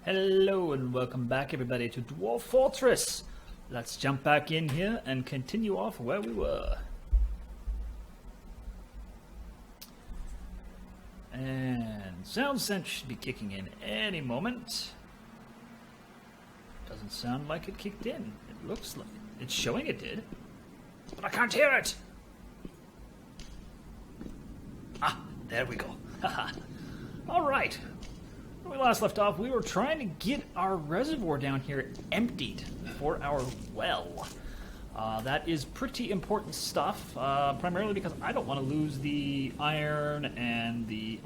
Hello and welcome back everybody to Dwarf Fortress. Let's jump back in here and continue off where we were. And sound sense should be kicking in any moment. Doesn't sound like it kicked in. It looks like it's showing it did, but I can't hear it. Ah, there we go. All right. When we last left off, we were trying to get our reservoir down here emptied for our well. That is pretty important stuff, primarily because I don't want to lose the iron and the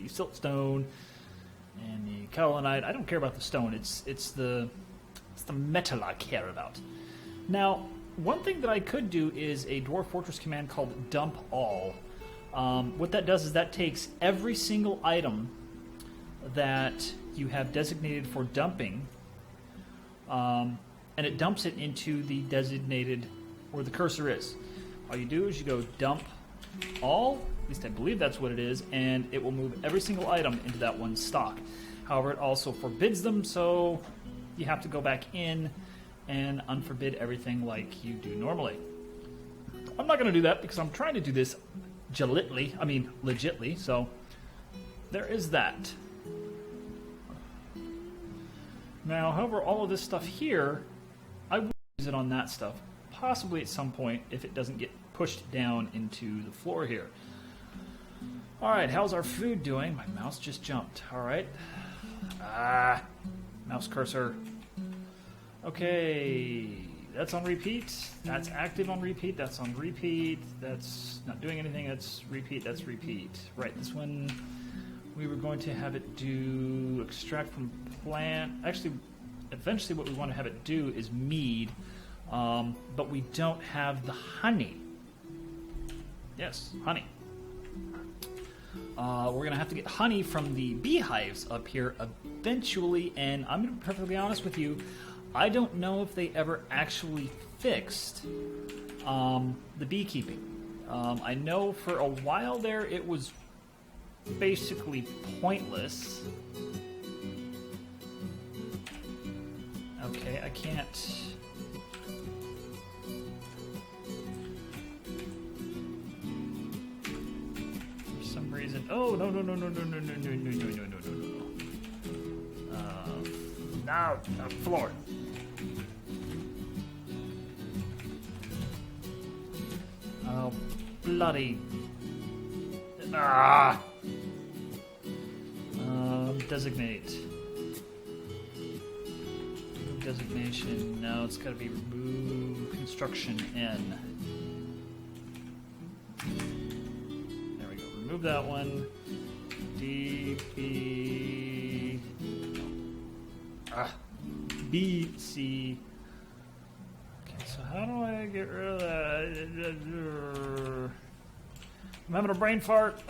siltstone and the kaolinite. I don't care about the stone. It's the metal I care about. Now, one thing that I could do is a Dwarf Fortress command called dump all. What that does is that takes every single item that you have designated for dumping, and it dumps it into the designated where the cursor is. All you do is you go dump all, at least I believe that's what it is, and it will move every single item into that one stock. However, it also forbids them, so you have to go back in and unforbid everything like you do normally. I'm not going to do that because I'm trying to do this legitly, so there is that. Now, however, all of this stuff here, I will use it on that stuff, possibly at some point if it doesn't get pushed down into the floor here. Alright, how's our food doing? My mouse just jumped. Alright. Mouse cursor. Okay, that's on repeat. That's active on repeat. That's on repeat. That's not doing anything. That's repeat. That's repeat. Right, this one we were going to have it do extract from plant. Actually, eventually what we want to have it do is mead, but we don't have the honey. Yes, honey. We're going to have to get honey from the beehives up here eventually, and I'm going to be perfectly honest with you, I don't know if they ever actually fixed the beekeeping. I know for a while there it was basically pointless. Okay, I can't. For some reason. Oh no! Now, floor. Oh, bloody. Designate. Designation. No, it's got to be remove construction N. There we go. Remove that one. DB. BC. Okay, so how do I get rid of that? I'm having a brain fart.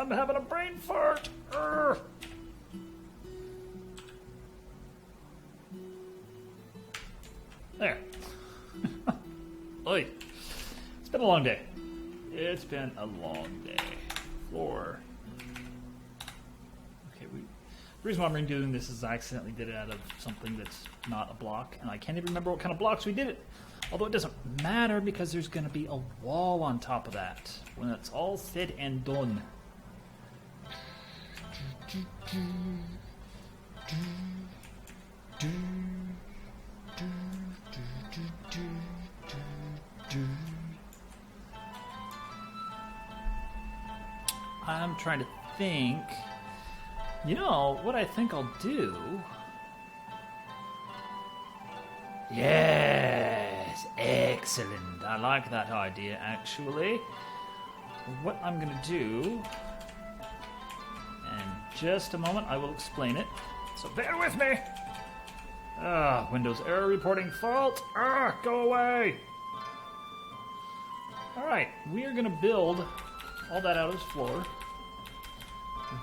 There. Oy. It's been a long day. Floor. Okay, the reason why I'm redoing this is I accidentally did it out of something that's not a block, and I can't even remember what kind of blocks we did it. Although it doesn't matter because there's going to be a wall on top of that when it's all said and done. I'm trying to think. You know, what I think I'll do... Yes, excellent. I like that idea, actually. What I'm going to do... In just a moment, I will explain it. So bear with me! Windows error reporting fault. Go away! Alright, we are going to build all that out as floor.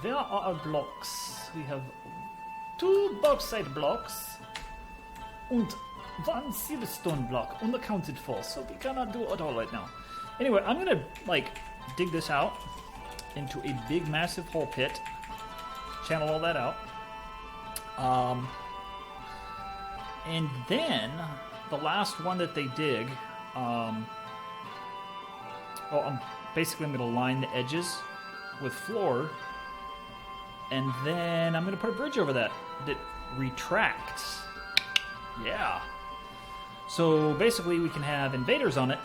There are our blocks. We have 2 bauxite blocks and 1 silverstone block unaccounted for, so we cannot do it all right now. Anyway, I'm going to dig this out into a big massive hole pit, channel all that out, And then the last one that they dig, basically I'm going to line the edges with floor, and then I'm going to put a bridge over that retracts. Yeah. So basically we can have invaders on it,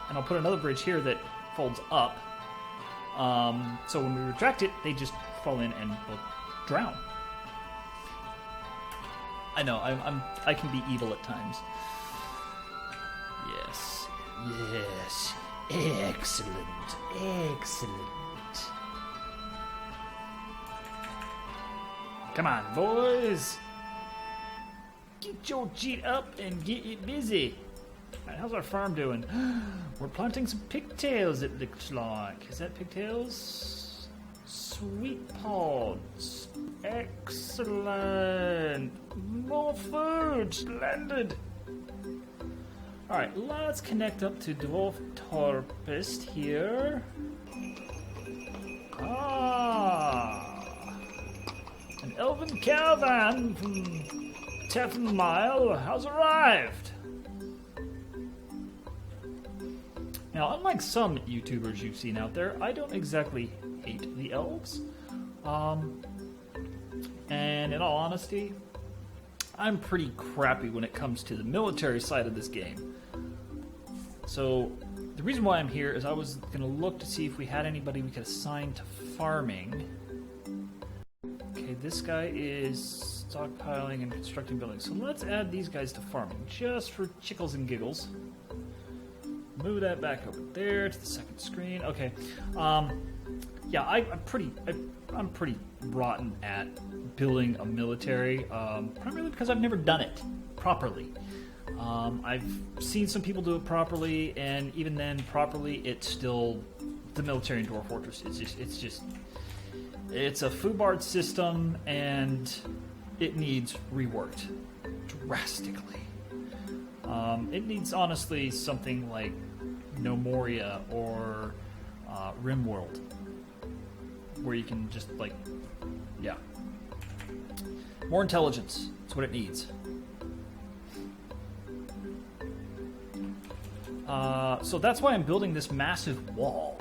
and I'll put another bridge here that folds up. So when we retract it, they just fall in and will drown. I know, I can be evil at times. Yes. Yes. Excellent. Excellent. Come on, boys. Get your cheat up and get it busy. All right, how's our farm doing? We're planting some pigtails, it looks like. Is that pigtails? Sweet pods. Excellent. More food. Splendid. Alright, let's connect up to Dwarf Torpist here. An elven caravan from Tefn Mile has arrived. Now, unlike some YouTubers you've seen out there, I don't exactly hate the elves. And in all honesty, I'm pretty crappy when it comes to the military side of this game. So, the reason why I'm here is I was going to look to see if we had anybody we could assign to farming. Okay, this guy is stockpiling and constructing buildings. So let's add these guys to farming, just for chickles and giggles. Move that back over there to the second screen. Okay. Yeah, I'm pretty rotten at building a military, primarily because I've never done it properly. I've seen some people do it properly, and even then, properly, it's still the military in Dwarf Fortress. It's a foobard system, and it needs reworked drastically. It needs, honestly, something like No Moria or Rimworld, where you can just, like, yeah. More intelligence. That's what it needs. So that's why I'm building this massive wall.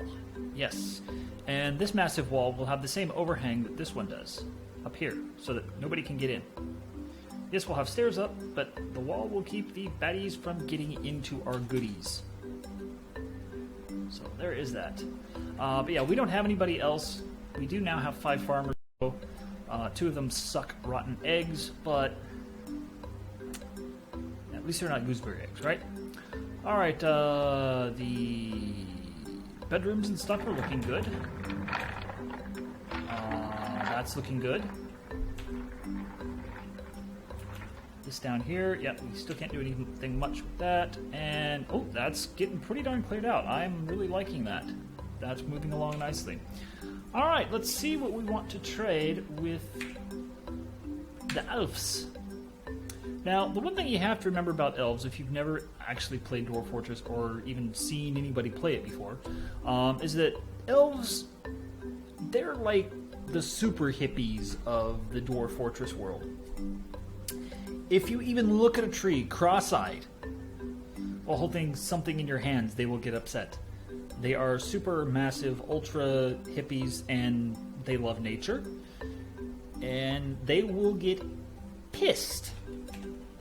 Yes. And this massive wall will have the same overhang that this one does, up here, so that nobody can get in. This will have stairs up, but the wall will keep the baddies from getting into our goodies. So there is that. But yeah, we don't have anybody else. We do now have 5 farmers. 2 of them suck rotten eggs, but at least they're not gooseberry eggs, right? Alright, the bedrooms and stuff are looking good. That's looking good. This down here, yep, we still can't do anything much with that. And, oh, that's getting pretty darn cleared out. I'm really liking that. That's moving along nicely. Alright, let's see what we want to trade with the elves. Now, the one thing you have to remember about elves, if you've never actually played Dwarf Fortress or even seen anybody play it before, is that elves, they're like the super hippies of the Dwarf Fortress world. If you even look at a tree cross-eyed while holding something in your hands, they will get upset. They are super massive, ultra hippies, and they love nature. And they will get pissed.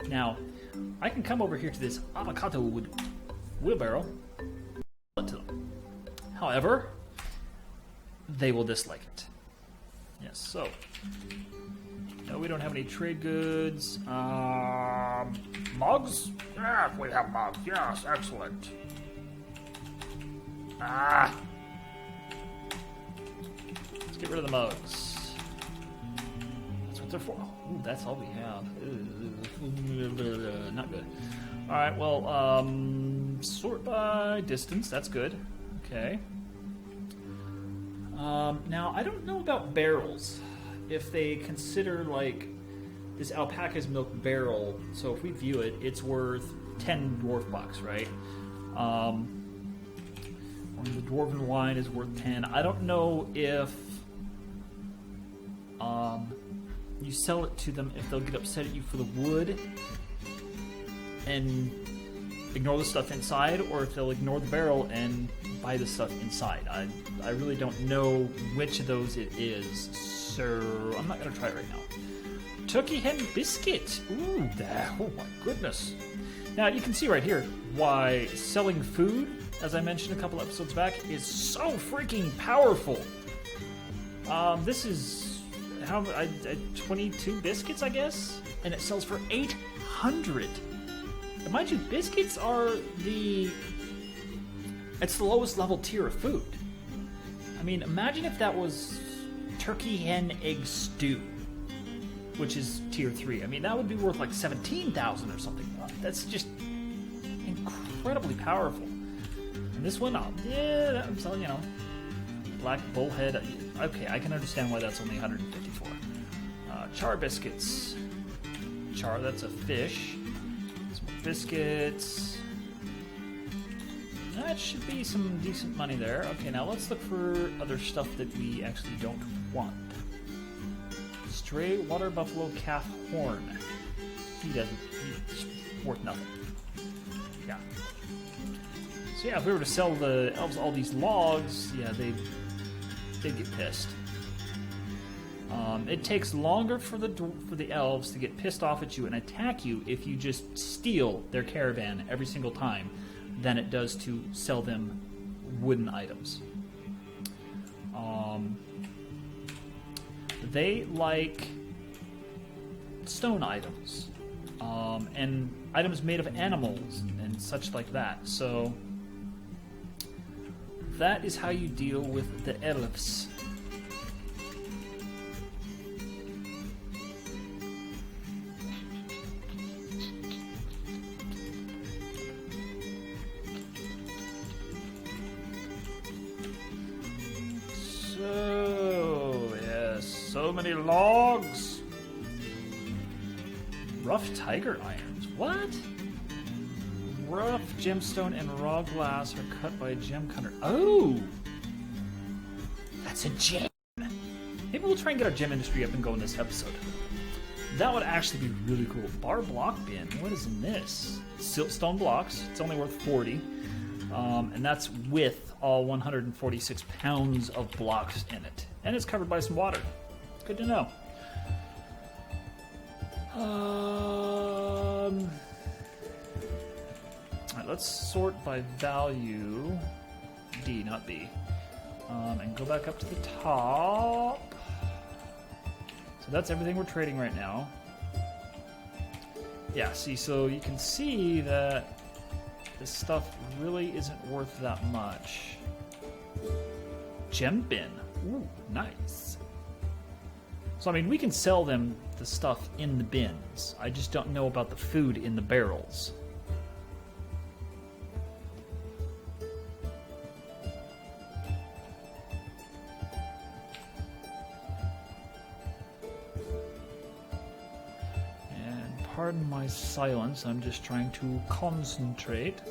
Now, I can come over here to this avocado wheelbarrow. However, they will dislike it. Yes, so. No, we don't have any trade goods. Mugs? Yes, we have mugs. Yes, excellent. Let's get rid of the mugs. That's what they're for. Ooh, that's all we have. Not good. Alright, well, sort by distance. That's good. Okay. Now, I don't know about barrels. If they consider, like, this alpaca's milk barrel, so if we view it, it's worth 10 dwarf bucks, right? Or the dwarven wine is worth 10. I don't know if you sell it to them if they'll get upset at you for the wood and ignore the stuff inside, or if they'll ignore the barrel and buy the stuff inside. I really don't know which of those it is, so I'm not going to try it right now. Turkey hen biscuit. Ooh, oh my goodness. Now, you can see right here why selling food, as I mentioned a couple episodes back, is so freaking powerful. This is 22 biscuits, I guess, and it sells for 800. And mind you, biscuits are it's the lowest level tier of food. I mean, imagine if that was turkey hen egg stew, which is tier 3. I mean, that would be worth like 17,000 or something. That's just incredibly powerful. And this one, yeah, I'm selling, black bullhead. Okay, I can understand why that's only 154. Char biscuits. Char, that's a fish. Some more biscuits. That should be some decent money there. Okay, now let's look for other stuff that we actually don't want. Stray water buffalo calf horn. He's worth nothing. Yeah. So yeah, if we were to sell the elves all these logs, yeah, they'd get pissed. It takes longer for the elves to get pissed off at you and attack you if you just steal their caravan every single time than it does to sell them wooden items. They like stone items and items made of animals and such like that. So that is how you deal with the elves. So many logs. Rough tiger irons. What? Rough gemstone and raw glass are cut by a gem cutter. Oh! That's a gem. Maybe we'll try and get our gem industry up and going this episode. That would actually be really cool. Bar block bin. What is in this? Siltstone blocks. It's only worth 40. And that's with all 146 pounds of blocks in it. And it's covered by some water. Good to know. Alright, let's sort by value. D, not B. And go back up to the top. So that's everything we're trading right now. Yeah, see, so you can see that this stuff really isn't worth that much. Gem bin. Ooh, nice. So, I mean, we can sell them the stuff in the bins. I just don't know about the food in the barrels. And pardon my silence, I'm just trying to concentrate.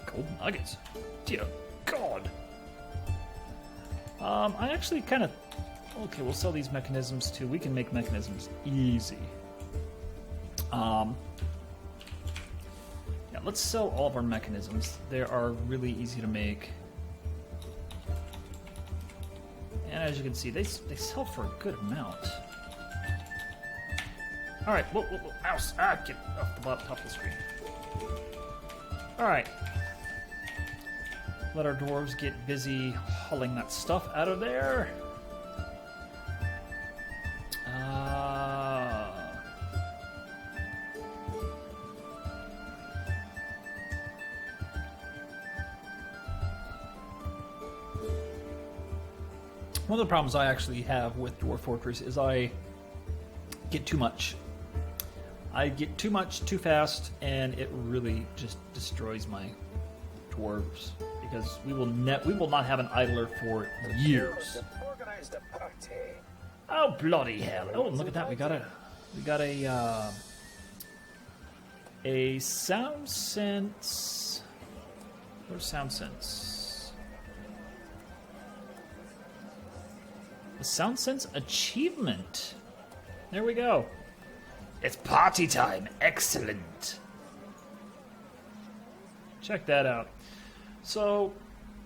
Gold nuggets. Dear God. I actually kind of... Okay, we'll sell these mechanisms too. We can make mechanisms easy. Yeah, let's sell all of our mechanisms. They are really easy to make. And as you can see, they sell for a good amount. Alright, whoa, mouse! Get off the top of the screen. Alright. Let our dwarves get busy hauling that stuff out of there. One of the problems I actually have with Dwarf Fortress is I get too much. I get too much too fast, and it really just destroys my dwarves. Because we will not have an idler for years. Oh bloody hell! Oh, look at that! We got a sound sense. Where's sound sense? A Sound Sense achievement. There we go. It's party time. Excellent. Check that out. So,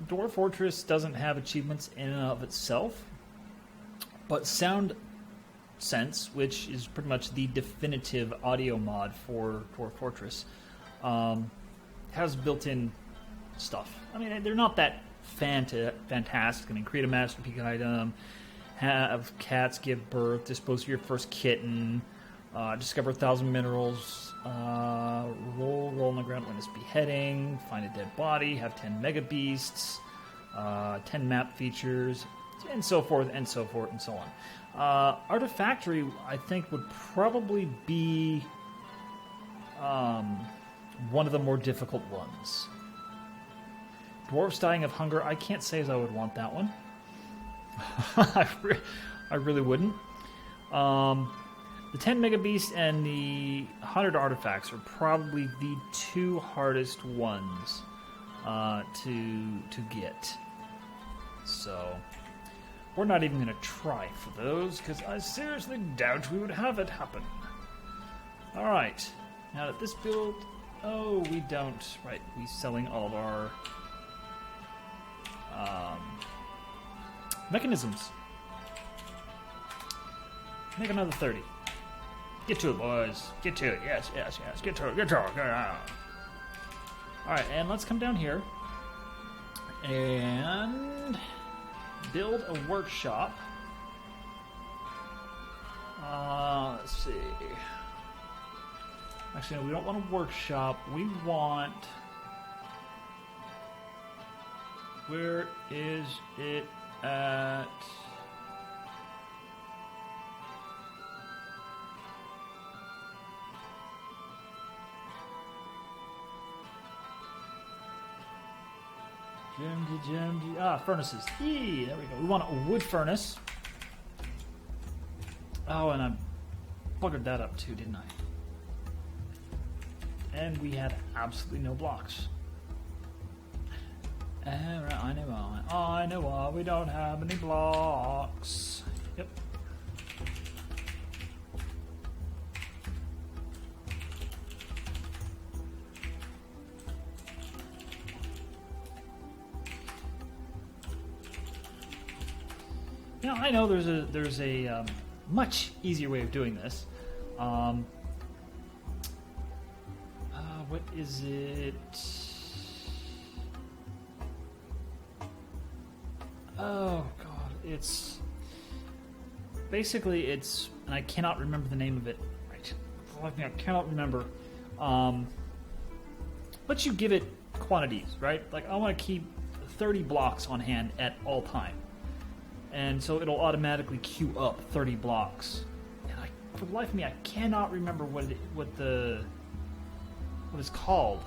Dwarf Fortress doesn't have achievements in and of itself, but Sound Sense, which is pretty much the definitive audio mod for Dwarf Fortress, has built-in stuff. I mean, they're not that fantastic. I mean, create a masterpiece item, have cats give birth, dispose of your first kitten, discover 1,000 minerals, roll on the ground witness beheading, find a dead body, have 10 mega beasts, 10 map features, and so forth, and so forth, and so on. Artifactory, I think, would probably be one of the more difficult ones. Dwarves Dying of Hunger, I can't say as I would want that one. I really wouldn't. The 10 Mega Beasts and the 100 Artifacts are probably the two hardest ones to get. So, we're not even going to try for those, because I seriously doubt we would have it happen. Alright, now that this build... Oh, we don't. Right, we're selling all of our mechanisms. Make another 30. Get to it, boys. Get to it. Yes. Get to it. Alright, and let's come down here and build a workshop. Let's see. Actually, no, we don't want a workshop. We want... Where is it at? Furnaces. There we go. We want a wood furnace. Oh, and I buggered that up too, didn't I? And we had absolutely no blocks. I know why we don't have any blocks. Yep. Now I know there's a much easier way of doing this. What is it? Oh god, it's basically and I cannot remember the name of it. Right, I cannot remember. But you give it quantities, right? Like I want to keep 30 blocks on hand at all time, and so it'll automatically queue up 30 blocks. And for the life of me, I cannot remember what it's called.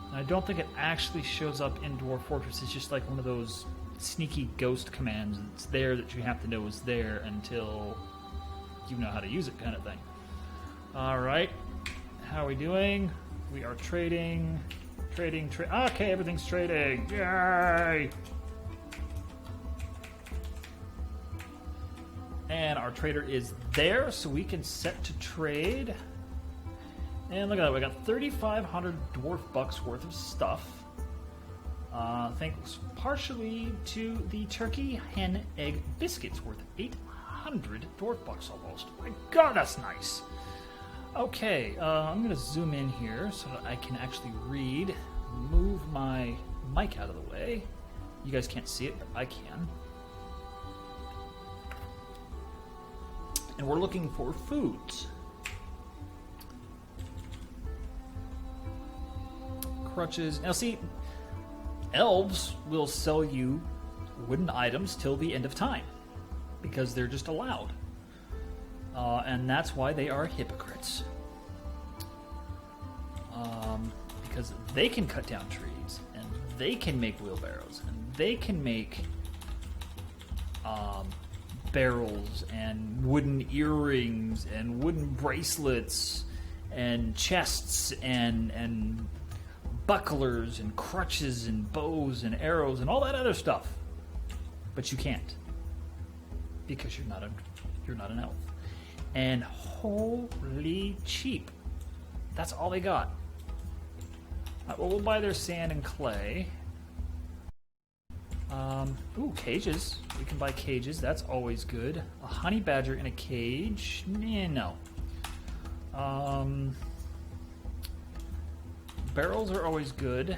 And I don't think it actually shows up in Dwarf Fortress. It's just like one of those sneaky ghost commands. It's there that you have to know is there until you know how to use it, kind of thing. Alright. How are we doing? We are trading. Okay, everything's trading. Yay! And our trader is there, so we can set to trade. And look at that, we got 3,500 dwarf bucks worth of stuff. Thanks partially to the turkey hen egg biscuits worth 800 dwarf bucks almost. My god, that's nice. Okay, I'm going to zoom in here so that I can actually read. Move my mic out of the way. You guys can't see it, but I can. And we're looking for foods. Crutches. Now see, elves will sell you wooden items till the end of time because they're just allowed. And that's why they are hypocrites. Because they can cut down trees, and they can make wheelbarrows, and they can make barrels and wooden earrings and wooden bracelets and chests and bucklers and crutches and bows and arrows and all that other stuff. but you can't because you're not an elf. And holy cheap, that's all they got. Well, we'll buy their sand and clay. Ooh, cages. We can buy cages. That's always good. A honey badger in a cage? No. Barrels are always good.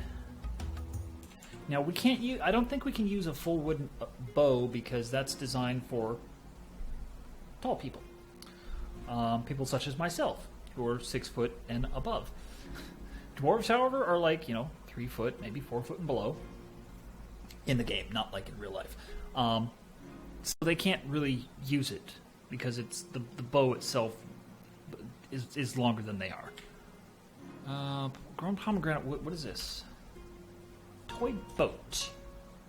Now we can't use. I don't think we can use a full wooden bow because that's designed for tall people. People such as myself, who are 6 foot and above. Dwarves, however, are like 3 foot, maybe 4 foot and below. In the game, not like in real life. So they can't really use it because it's the bow itself is longer than they are. Grown pomegranate. What is this? Toy boat.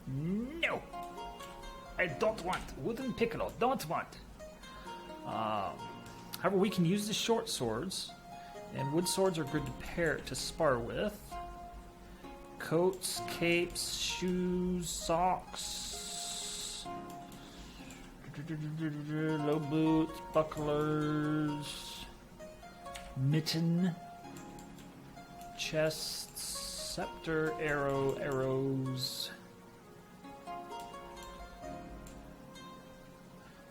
No, I don't want wooden piccolo. Don't want. However, we can use the short swords, and wood swords are good to spar with. Coats, capes, shoes, socks, low boots, bucklers, mitten, chest, scepter, arrows.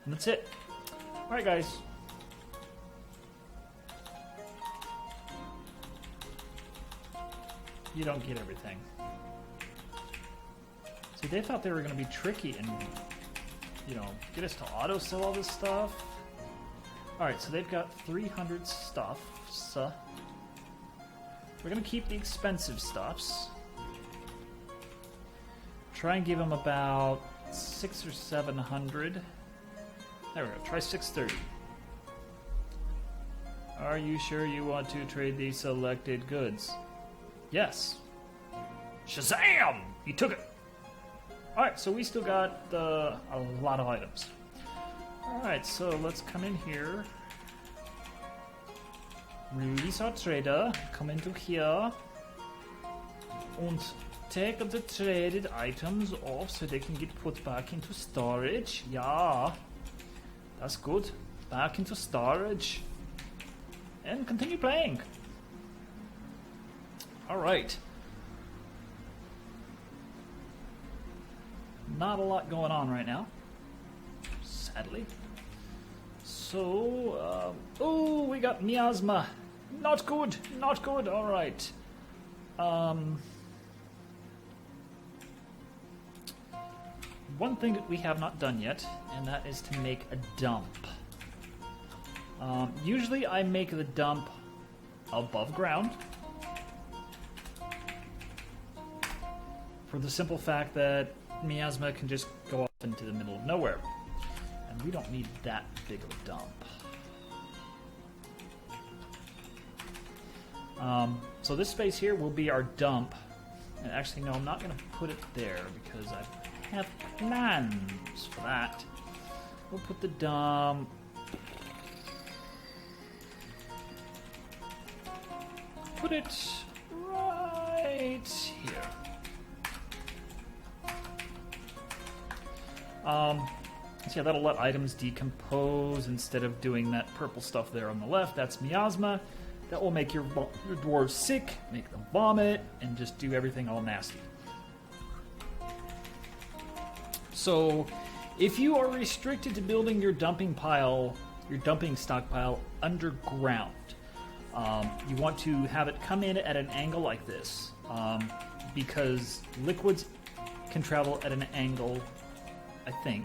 And that's it. Alright, guys. You don't get everything. See, they thought they were going to be tricky and, get us to auto-sell all this stuff. Alright, so they've got 300 stuffs. We're going to keep the expensive stuffs. Try and give them about 600 or 700. There we go. Try 630. Are you sure you want to trade these selected goods? Yes. Shazam! You took it. Alright, so we still got a lot of items. Alright, so let's come in here. Release our trader. Come into here. And take the traded items off so they can get put back into storage. Yeah. That's good. Back into storage. And continue playing. Alright. Not a lot going on right now, sadly. So, oh, we got miasma. Not good, not good. Alright. One thing that we have not done yet, and that is to make a dump. Usually I make the dump above ground, for the simple fact that miasma can just go off into the middle of nowhere. And we don't need that big of a dump. So this space here will be our dump. And actually, no, I'm not going to put it there because I have plans for that. We'll put the dump... Put it right here. So yeah, that'll let items decompose instead of doing that purple stuff there on the left. That's miasma. That will make your dwarves sick, make them vomit, and just do everything all nasty. So, if you are restricted to building your dumping stockpile underground, you want to have it come in at an angle like this, because liquids can travel at an angle, I think.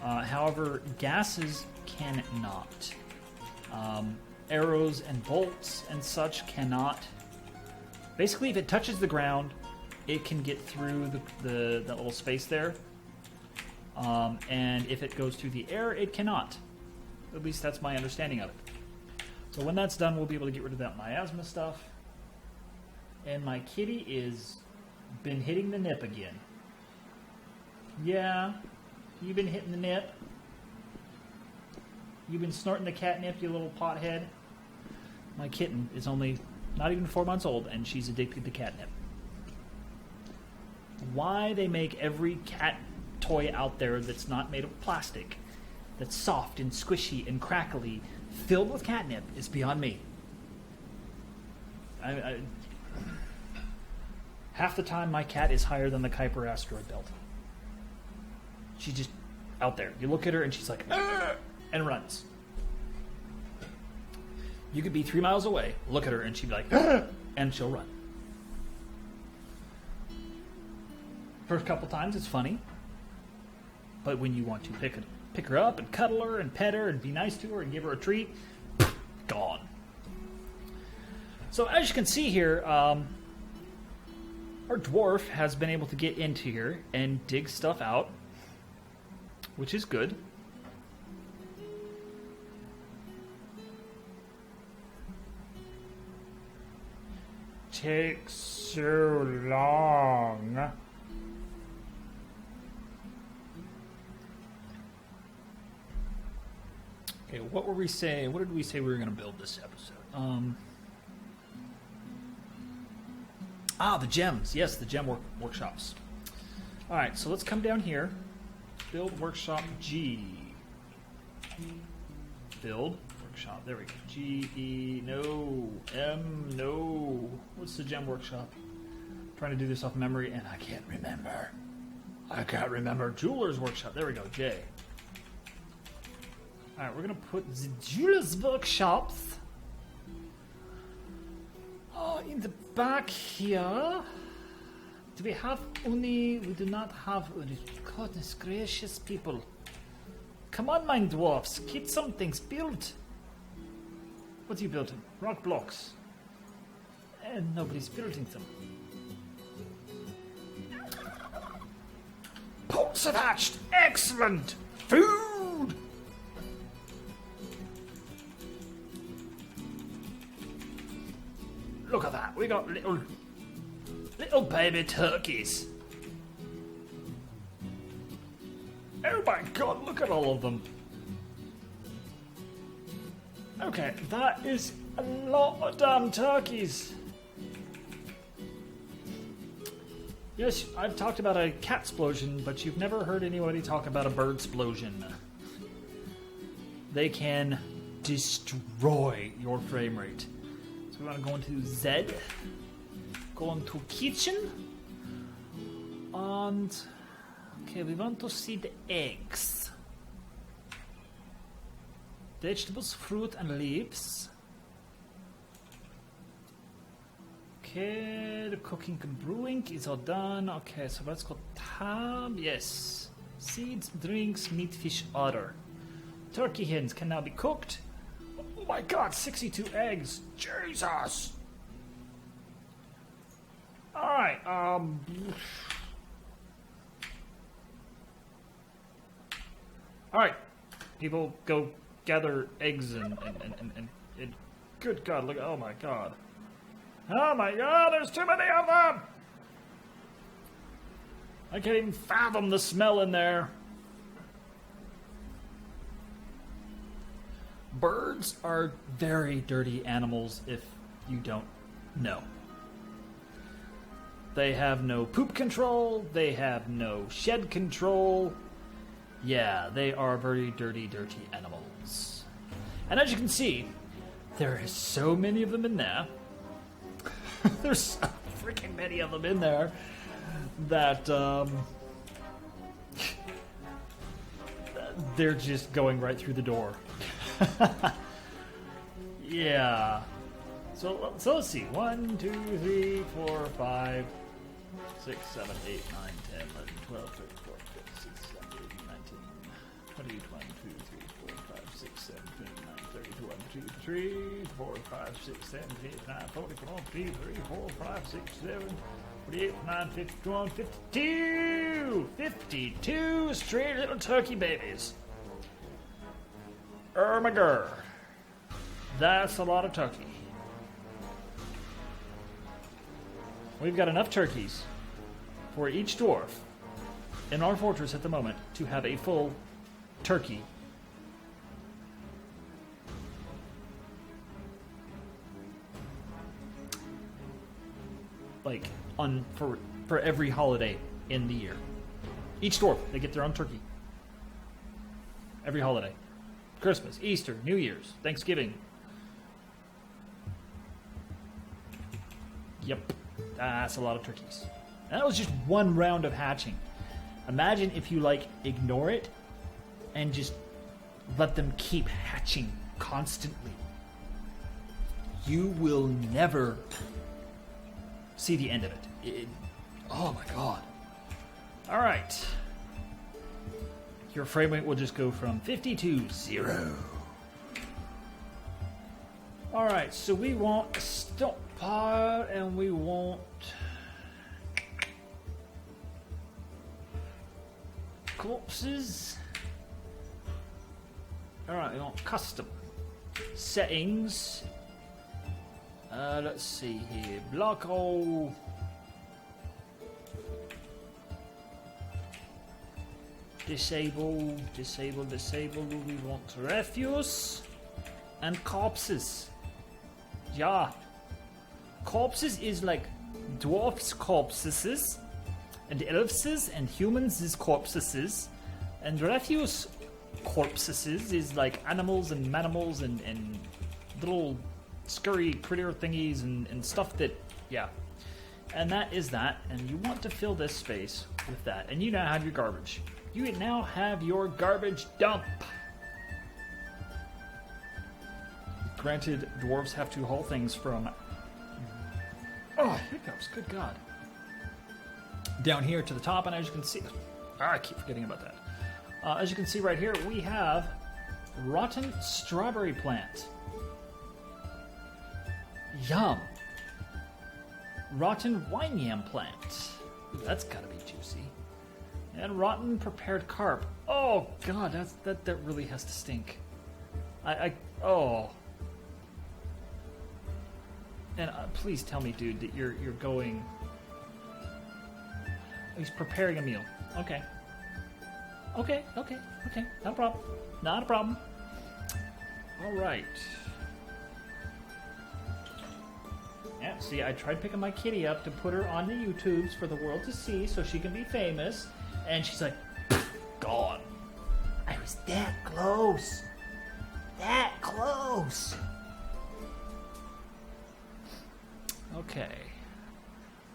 However, gases cannot. Arrows and bolts and such cannot. Basically, if it touches the ground, it can get through that little space there. And if it goes through the air, it cannot. At least that's my understanding of it. So when that's done, we'll be able to get rid of that miasma stuff. And my kitty is been hitting the nip again. Yeah, you've been hitting the nip. You've been snorting the catnip, you little pothead. My kitten is only not even 4 months old, and she's addicted to catnip. Why they make every cat toy out there that's not made of plastic, that's soft and squishy and crackly, filled with catnip, is beyond me. Half the time, my cat is higher than the Kuiper asteroid belt. She's just out there. You look at her and she's like, "Arr!" and runs. You could be 3 miles away, look at her, and she'd be like, "Arr!" and she'll run. First couple times, it's funny. But when you want to pick her up and cuddle her and pet her and be nice to her and give her a treat, gone. So as you can see here, our dwarf has been able to get into here and dig stuff out, which is good. Takes so long. Okay, what were we saying? What did we say we were going to build this episode? The gems. Yes, the gem workshops. All right, so let's come down here. Build workshop G. Build workshop. There we go. G, E, no. M, no. What's the gem workshop? I'm trying to do this off memory, and I can't remember. Jeweler's workshop. There we go. J. All right, we're going to put the jeweler's workshops in the back here. Do we have Uni? We do not have Uni. Goodness gracious, people. Come on, mine dwarfs. Get some things built. What are you building? Rock blocks. And nobody's building them. Pots have hatched. Excellent. Food. Look at that. We got little baby turkeys. Oh my god, look at all of them. Okay, that is a lot of damn turkeys. Yes, I've talked about a cat explosion, but you've never heard anybody talk about a bird explosion. They can destroy your frame rate. So we want to go into Z, go into kitchen, and okay, we want to see the eggs. Vegetables, fruit, and leaves. Okay, the cooking and brewing is all done. Okay, so let's go tab. Yes. Seeds, drinks, meat, fish, other. Turkey hens can now be cooked. Oh my god, 62 eggs. Jesus. Alright, Alright. People go gather eggs and good god, look, oh my god. Oh my god, there's too many of them! I can't even fathom the smell in there. Birds are very dirty animals if you don't know. They have no poop control, they have no shed control. Yeah, they are very dirty, dirty animals. And as you can see, there are so many of them in there. There's so freaking many of them in there that they're just going right through the door. Yeah. So let's see. 1, 2, 3, 4, 5, 6, 7, 8, 9, 10, 11, 12, 13, 14, 15, 16, 17, 18, 19, 20, 22, 23, 24, 25, 26, 27, 28, 29, 30, 31, 32, 33, 34, 35, 36, 37, 38, 39, 40, 41, 42, 43, 44, 45, 6, 7, 48, 49, 50, 51, 52! 52 stray little turkey babies. My girl. That's a lot of turkey. We've got enough turkeys for each dwarf in our fortress at the moment to have a full turkey. Like, for every holiday in the year. Each dwarf, they get their own turkey. Every holiday. Christmas, Easter, New Year's, Thanksgiving. Yep, that's a lot of turkeys. And that was just one round of hatching. Imagine if you, like, ignore it and just let them keep hatching constantly. You will never see the end of it. Oh my god. Alright. Your frame rate will just go from 50 to 0. Alright, so we want a stockpile and we want corpses. Alright, we want custom settings. Let's see here. Block hole. Disable. We want refuse and corpses. Yeah. Corpses is like dwarfs' corpses, and elves and humans' corpses, and refuse corpses is like animals and manimals and little scurry critter thingies and stuff that, yeah. And that is that, and you want to fill this space with that. And you now have your garbage. You now have your garbage dump. Granted, dwarves have to haul things from... Oh, hiccups, good God. Down here to the top, and as you can see... I keep forgetting about that. As you can see right here, we have rotten strawberry plant. Yum. Rotten wine yam plant. Ooh, that's gotta be juicy. And rotten prepared carp. Oh god, that really has to stink. Oh. And please tell me, dude, that you're going. He's preparing a meal. Okay. Okay. Not a problem. Not a problem. All right. Yeah, see, I tried picking my kitty up to put her on the YouTubes for the world to see so she can be famous. And she's like, gone. I was that close. That close. Okay.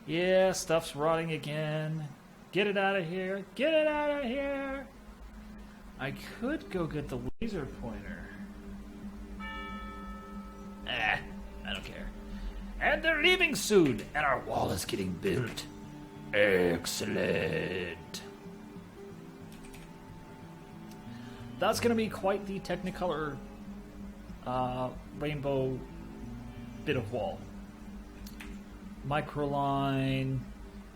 Yeah, stuff's rotting again. Get it out of here. Get it out of here. I could go get the laser pointer. I don't care. And they're leaving soon, and our wall is getting built. Excellent. That's going to be quite the Technicolor rainbow bit of wall. Microline,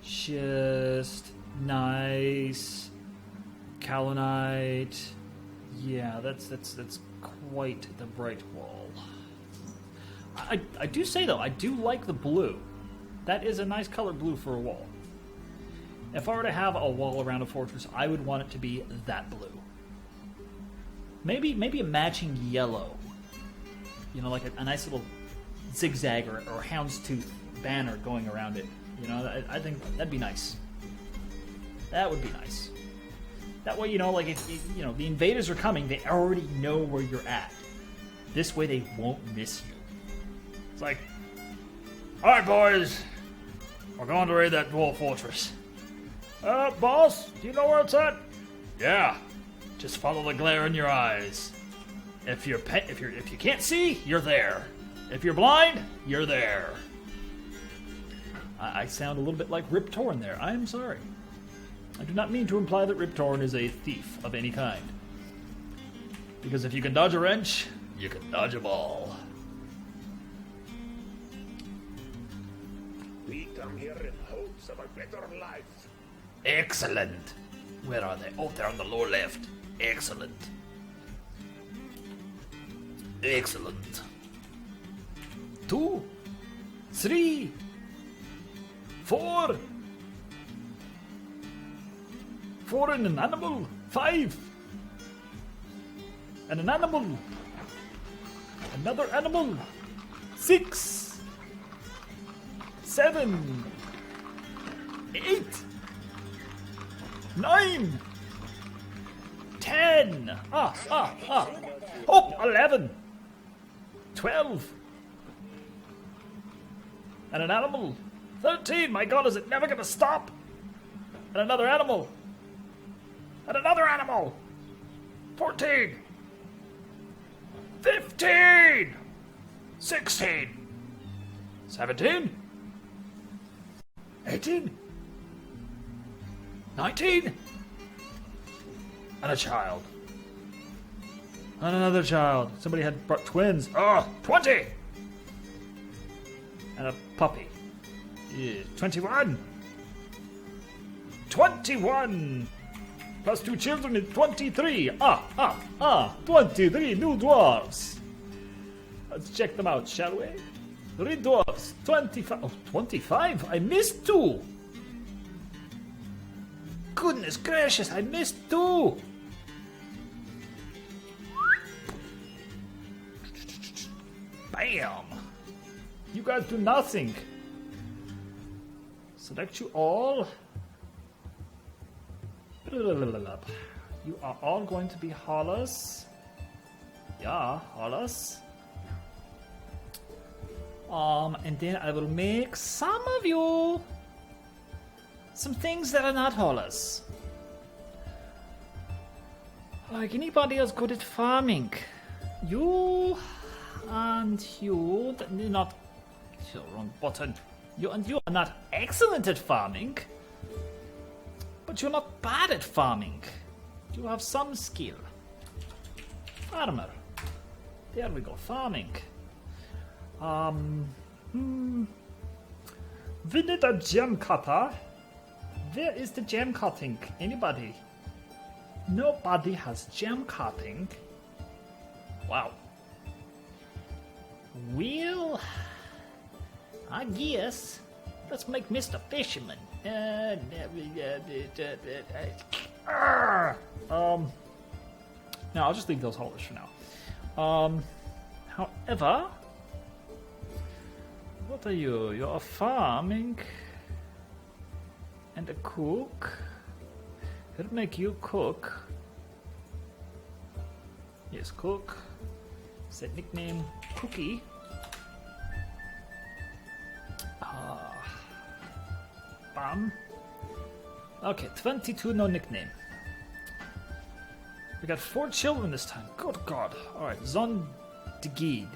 schist, nice, kaolinite. Yeah, that's quite the bright wall. I do say though, I do like the blue. That is a nice color blue for a wall. If I were to have a wall around a fortress, I would want it to be that blue. Maybe a matching yellow. You know, like a nice little zigzag or houndstooth banner going around it. You know, I think that'd be nice. That would be nice. That way, you know, like if you know the invaders are coming, they already know where you're at. This way, they won't miss you. It's like, all right, boys, we're going to raid that dwarf fortress. Boss, do you know where it's at? Yeah. Just follow the glare in your eyes. If you can't see, you're there. If you're blind, you're there. I sound a little bit like Rip Torn there. I am sorry. I do not mean to imply that Rip Torn is a thief of any kind. Because if you can dodge a wrench, you can dodge a ball. We come here in hopes of a better life. Excellent. Where are they? Oh, they're on the lower left. Excellent. Excellent. 2, 3, 4. 4 and an animal. 5. And an animal. Another animal. 6. 7. 8. 9, 10. Oh, 11, 12. And an animal. 13. My God, is it never going to stop? And another animal. And another animal. 14. 15. 16. 17. 18. 19. And a child. And another child. Somebody had brought twins. 20. And a puppy. 21. 21. Plus 2 children is 23. 23 new dwarves. Let's check them out, shall we? 3 dwarves. 25. Oh, 25? I missed 2. Goodness gracious, I missed 2. Bam. You guys do nothing. Select you all. You are all going to be hollers. Yeah, hollers. And then I will make some of you some things that are not hollers. Like anybody else good at farming. You and you, not, wrong button. You and you are not excellent at farming, but you're not bad at farming. You have some skill. Farmer. There we go, farming. We need a gem cutter. Where is the gem cutting? Anybody? Nobody has gem cutting. Wow. Well, I guess let's make Mr. Fisherman. No, I'll just leave those holders for now. However, what are you? You're a farming and a cook. I'll make you cook. Yes, cook. Set nickname Cookie. Bam. Okay, 22, no nickname. We got 4 children this time. Good God. Alright, Zon Digid.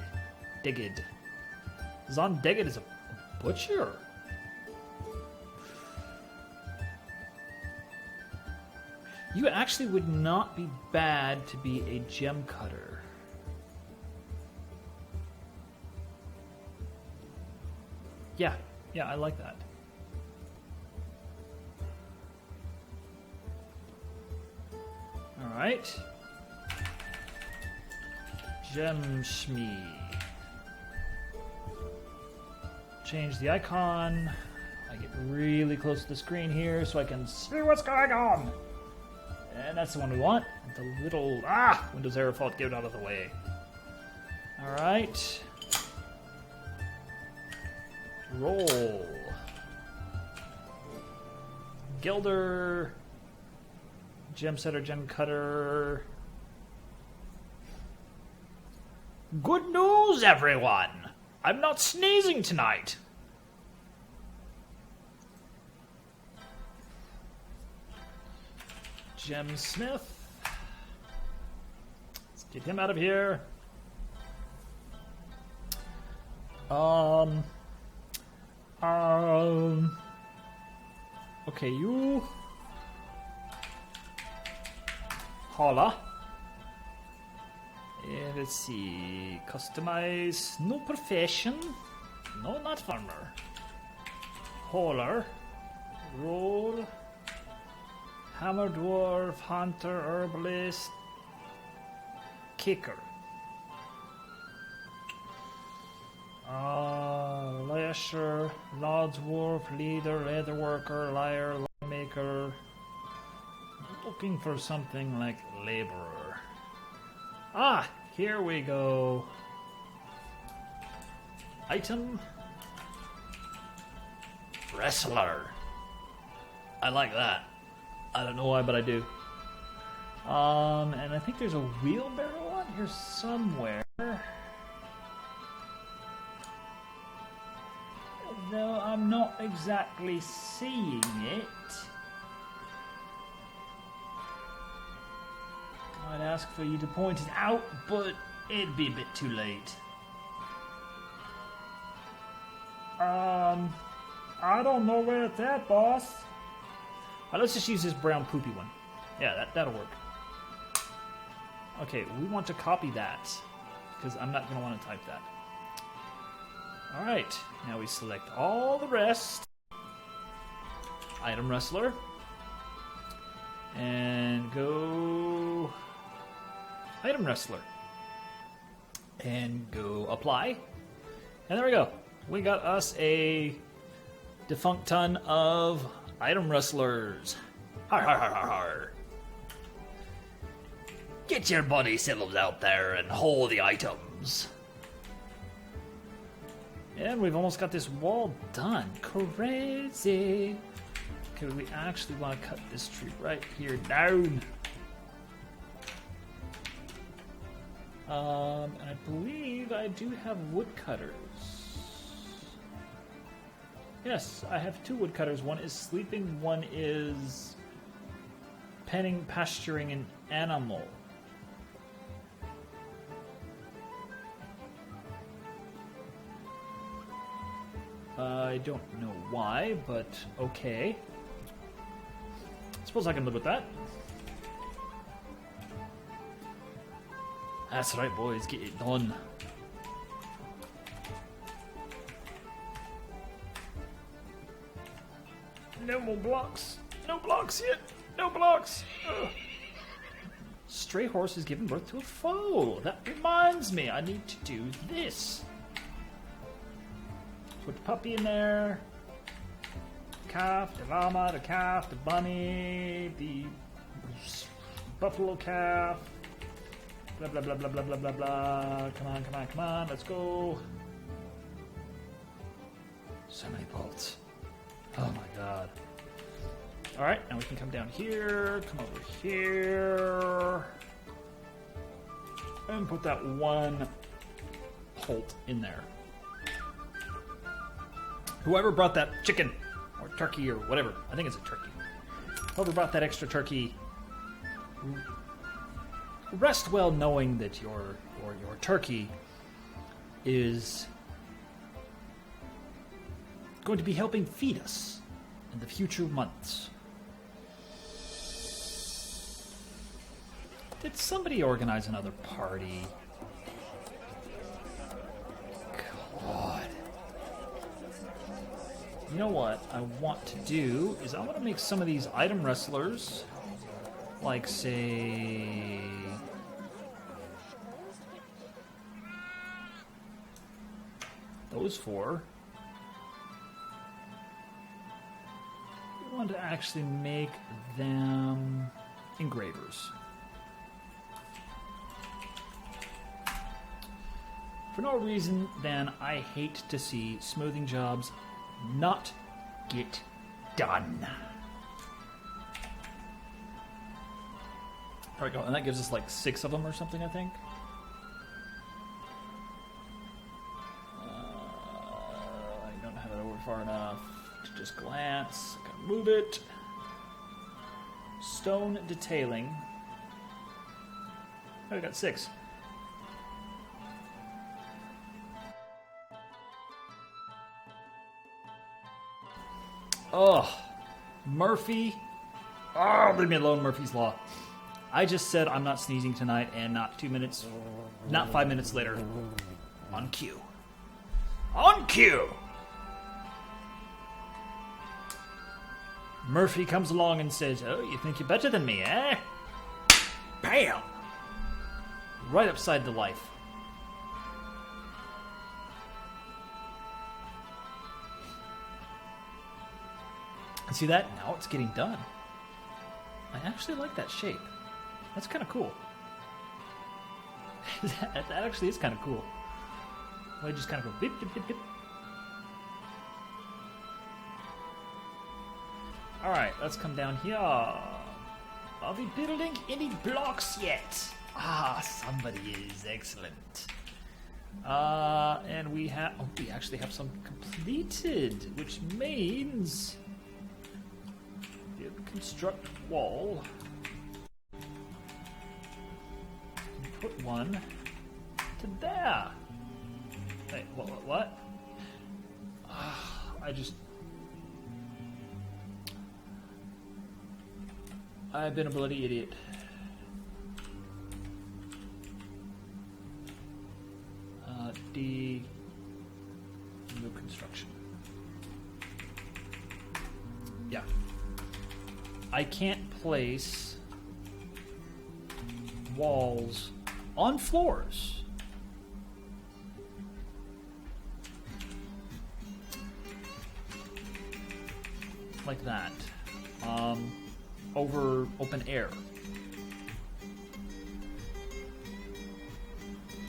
Zon Digid is a butcher. You actually would not be bad to be a gem cutter. Yeah, I like that. Alright. Gem Shmee. Change the icon. I get really close to the screen here so I can see what's going on. And that's the one we want. The little... Windows error fault, get it out of the way. Alright. Roll. Gilder. Gem setter, gem cutter. Good news, everyone! I'm not sneezing tonight. Gem Smith. Let's get him out of here. Okay, you. Holla. And let's see. Customize. No profession. No, not farmer. Hauler. Roll. Hammer dwarf. Hunter. Herbalist. Kicker. Lasher. Law dwarf. Leader. Leather worker. Liar. Lawmaker. Looking for something like laborer. Here we go. Item. Wrestler. I like that. I don't know why, but I do. And I think there's a wheelbarrow on here somewhere. Though I'm not exactly seeing it. I'd ask for you to point it out, but it'd be a bit too late. I don't know where it's at, boss. Alright, let's just use this brown poopy one. Yeah, that'll work. Okay, we want to copy that, because I'm not going to want to type that. Alright, now we select all the rest. Item Wrestler. And go... Item Wrestler. And go Apply. And there we go. We got us a defunct ton of Item Wrestlers. Har har har har har. Get your buddy selves out there and haul the items. And we've almost got this wall done. Crazy. Okay, we actually want to cut this tree right here down. And I believe I do have woodcutters. Yes, I have 2 woodcutters. One is sleeping, one is penning, pasturing an animal. I don't know why, but okay. Suppose I can live with that. That's right, boys. Get it done. No more blocks. No blocks yet. No blocks. Ugh. Stray horse has given birth to a foal. That reminds me, I need to do this. Put the puppy in there. Calf, the llama, the calf, the bunny, the buffalo calf. Blah, blah, blah, blah, blah, blah, blah, blah. Come on, come on, come on. Let's go. So many bolts. Oh my god. Alright, now we can come down here, come over here, and put that one bolt in there. Whoever brought that chicken, or turkey, or whatever, I think it's a turkey. Whoever brought that extra turkey, rest well knowing that your turkey is going to be helping feed us in the future months. Did somebody organize another party? God. You know what I want to do is I want to make some of these item wrestlers, like say... those 4. I want to actually make them engravers. For no reason than I hate to see smoothing jobs not get done. There we go, and that gives us like 6 of them or something, I think. I don't have it over far enough to just glance. I gotta move it. Stone detailing. Oh, we got 6. Oh, Murphy. Oh, leave me alone, Murphy's Law. I just said I'm not sneezing tonight, and not 5 minutes later, on cue. On cue! Murphy comes along and says, "Oh, you think you're better than me, eh?" Bam! Right upside the life. And see that? Now it's getting done. I actually like that shape. That's kind of cool. that actually is kind of cool. I just kind of go beep, beep, beep, beep. Alright, let's come down here. Are we building any blocks yet? Ah, somebody is. Excellent. And we have... Oh, we actually have some completed, which means... construct wall. Put one to there. Wait, what? I've been a bloody idiot. D. New construction. Yeah. I can't place walls on floors. Like that. Over open air.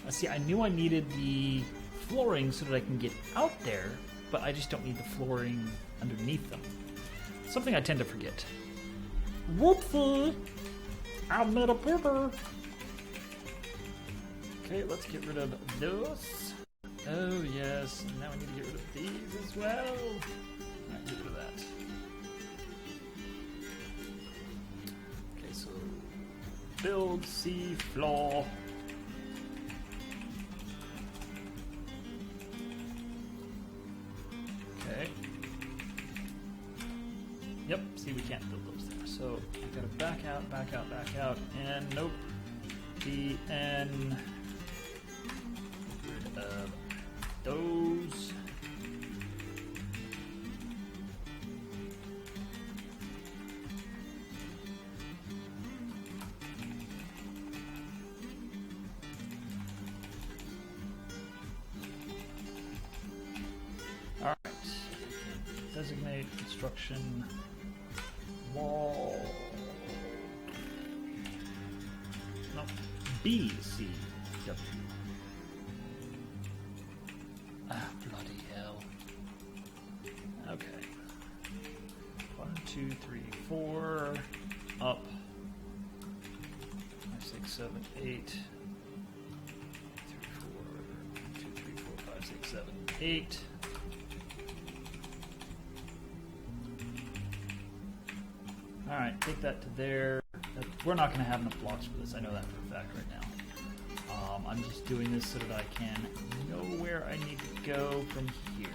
See, I knew I needed the flooring so that I can get out there, but I just don't need the flooring underneath them. Something I tend to forget. Whoopsie! I made a pooper! Okay, let's get rid of those. Oh, yes. And now we need to get rid of these as well. Alright, get rid of that. Okay, so... build, sea, floor. Okay. Yep, see, we can't build those there. So, I gotta back out, and nope. D, N... those. All right. Designate construction wall. No. B, C, W. Bloody hell. Okay. 1, 2, 3, 4. Up. 5, 6, 7, 8. 3, 4. 2, 3, 4, 5, 6, 7, 8. Alright, take that to there. We're not going to have enough blocks for this. I know that for a fact right now. I'm just doing this so that I can know where I need to go from here.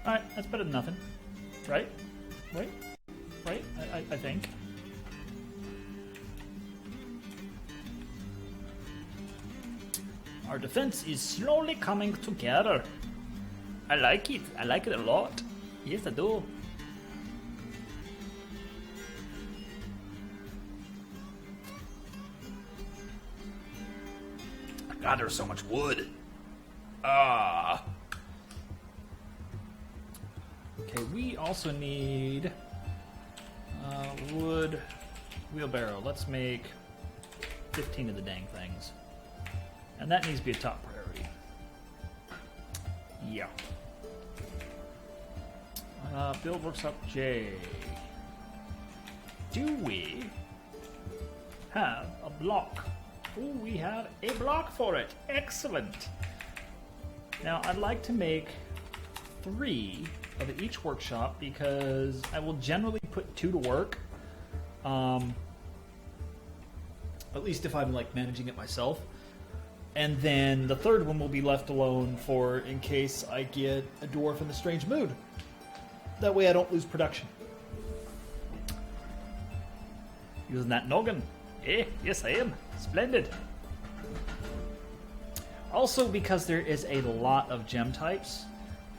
Alright, that's better than nothing. Right? Right? Right? I think. Our defense is slowly coming together. I like it. I like it a lot. Yes, I do. God, there's so much wood. Ah. Okay, we also need wood wheelbarrow. Let's make 15 of the dang things. And that needs to be a top priority. Yeah. Build workshop J. Do we have a block? Oh, we have a block for it. Excellent. Now, I'd like to make 3 of each workshop because I will generally put 2 to work. At least if I'm like managing it myself. And then the third one will be left alone for in case I get a dwarf in the strange mood. That way I don't lose production. Using that noggin. Eh, yes I am. Splendid. Also because there is a lot of gem types,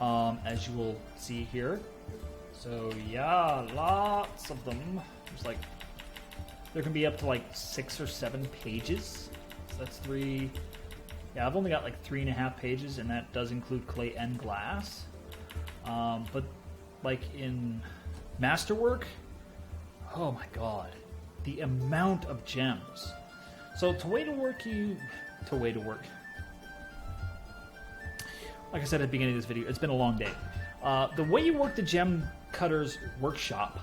as you will see here. So yeah, lots of them. There's like, there can be up to like 6 or 7 pages. So that's 3... Yeah, I've only got like 3.5 pages, and that does include clay and glass. But like in Masterwork, oh my god, the amount of gems. So to way to work, like I said at the beginning of this video, it's been a long day. The way you work the gem cutter's workshop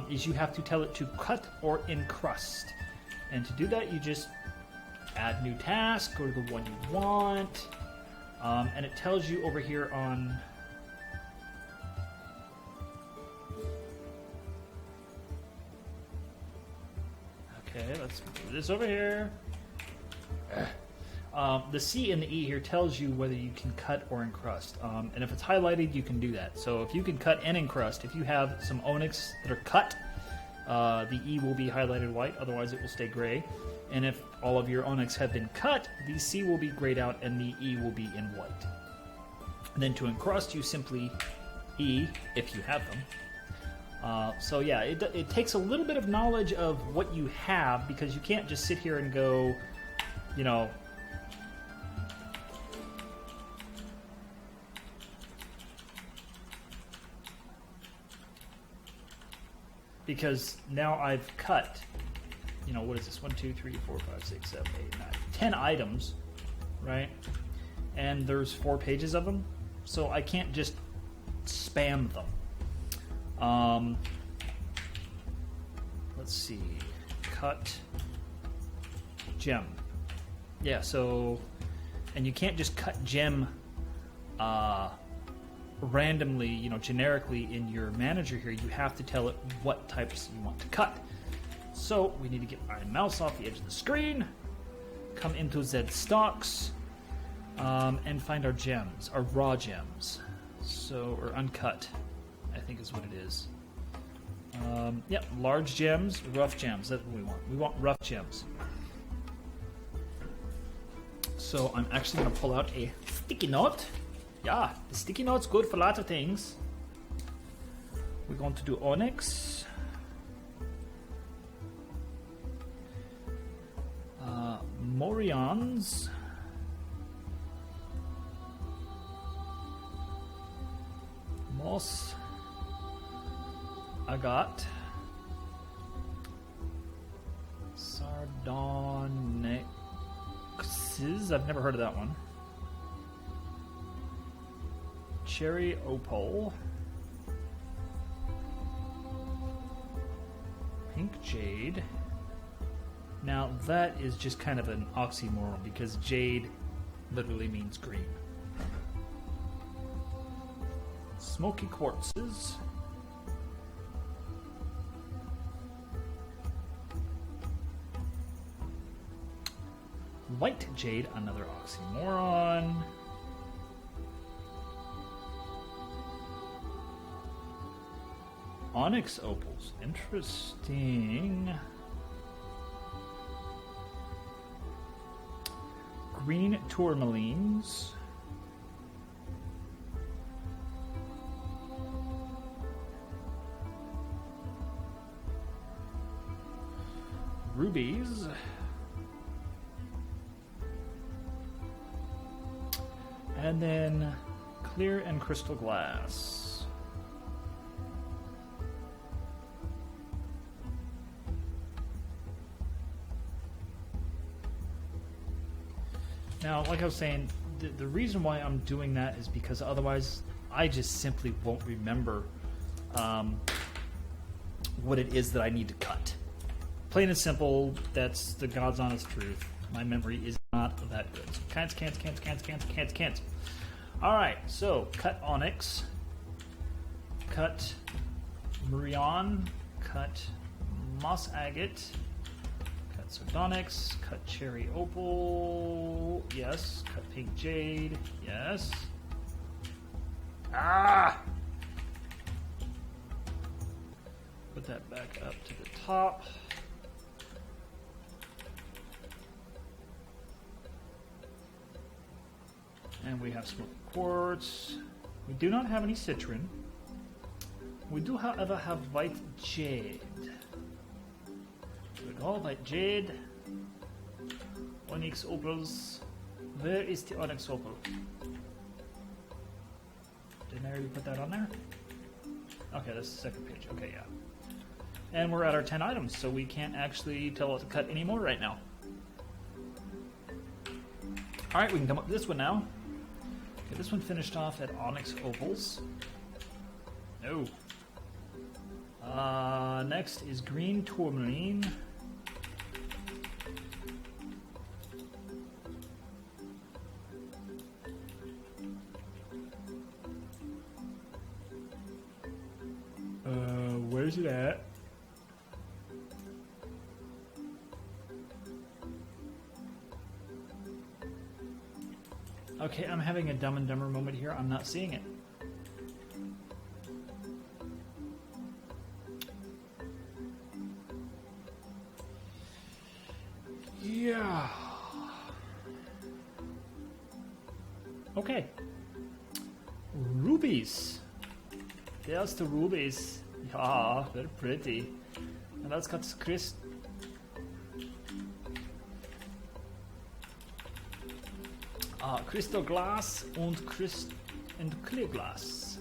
is you have to tell it to cut or encrust. And to do that, you just add new task, go to the one you want, and it tells you over here on... Okay, let's do this over here. The C and the E here tells you whether you can cut or encrust. And if it's highlighted, you can do that. So if you can cut and encrust, if you have some onyx that are cut, the E will be highlighted white, otherwise it will stay gray. And if all of your onyx have been cut, the C will be grayed out and the E will be in white. And then to encrust, you simply E, if you have them. So yeah, it takes a little bit of knowledge of what you have, because you can't just sit here and go, you know... Because now I've cut, you know, what is this? 1, 2, 3, 4, 5, 6, 7, 8, 9, 10 items, right? And there's 4 pages of them, so I can't just spam them. Let's see, cut gem. Yeah, so, and you can't just cut gem randomly, you know, generically in your manager here. You have to tell it what types you want to cut. So we need to get our mouse off the edge of the screen, come into Z stocks, and find our gems, our raw gems. So, or uncut, I think is what it is. Yep, large gems, rough gems. That's what we want. We want rough gems. So I'm actually going to pull out a sticky note. Yeah, the sticky note's good for lots of things. We're going to do onyx. Morions. Moss. Agate. Sardonyxes. I've never heard of that one. Cherry opal. Pink jade. Now that is just kind of an oxymoron, because jade literally means green. Smoky quartzes. White jade, another oxymoron. Onyx opals, interesting. Green tourmalines. Rubies. And then clear and crystal glass. Now, like I was saying, the reason why I'm doing that is because otherwise I just simply won't remember what it is that I need to cut. Plain and simple, that's the God's honest truth. My memory is not that good. So can't. Alright, so cut onyx, cut murion, cut moss agate, cut sardonyx, cut cherry opal, yes, cut pink jade, yes. Ah! Put that back up to the top. And we have smoky quartz. We do not have any citron. We do, however, have white jade. Good, all white jade. Onyx opals. Where is the onyx opal? Didn't I already put that on there? Okay, that's the second page. Okay, yeah. And we're at our 10 items, so we can't actually tell it to cut anymore right now. Alright, we can come up with this one now. Get this one finished off at onyx opals. No. Next is green tourmaline. Where's it at? Okay, I'm having a Dumb and Dumber moment here. I'm not seeing it. Yeah. Okay. Rubies. There's the rubies. Yeah, they're pretty. And that's got Crystal Glass und Clear Glass.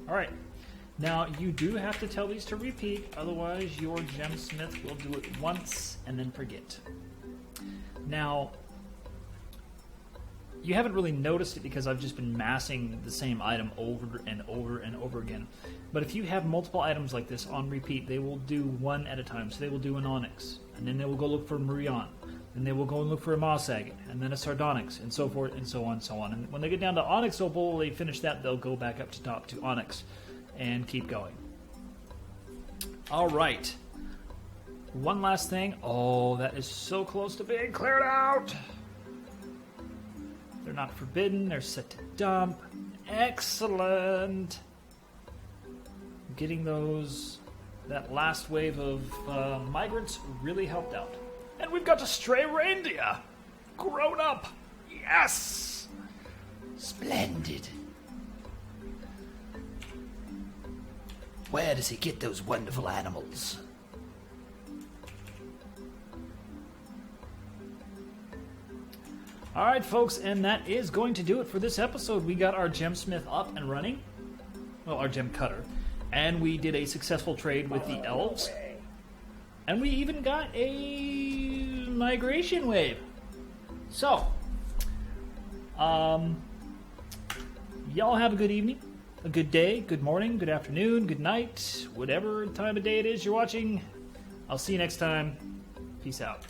Alright. Now, you do have to tell these to repeat, otherwise your gemsmith will do it once and then forget. Now, you haven't really noticed it because I've just been massing the same item over and over and over again. But if you have multiple items like this on repeat, they will do one at a time. So they will do an onyx, and then they will go look for a Murion, and they will go and look for a moss agate, and then a sardonyx, and so forth, and so on, and so on. And when they get down to onyx opal, they finish that, they'll go back up to top to onyx, and keep going. All right. One last thing. Oh, that is so close to being cleared out. They're not forbidden. They're set to dump. Excellent. Getting that last wave of migrants really helped out. And we've got a stray reindeer. Grown up. Yes. Splendid. Where does he get those wonderful animals? Alright, folks, and that is going to do it for this episode. We got our gemsmith up and running. Well, our gem cutter. And we did a successful trade with the elves. And we even got a migration wave. So, y'all have a good evening, a good day, good morning, good afternoon, good night, whatever time of day it is you're watching. I'll see you next time. Peace out.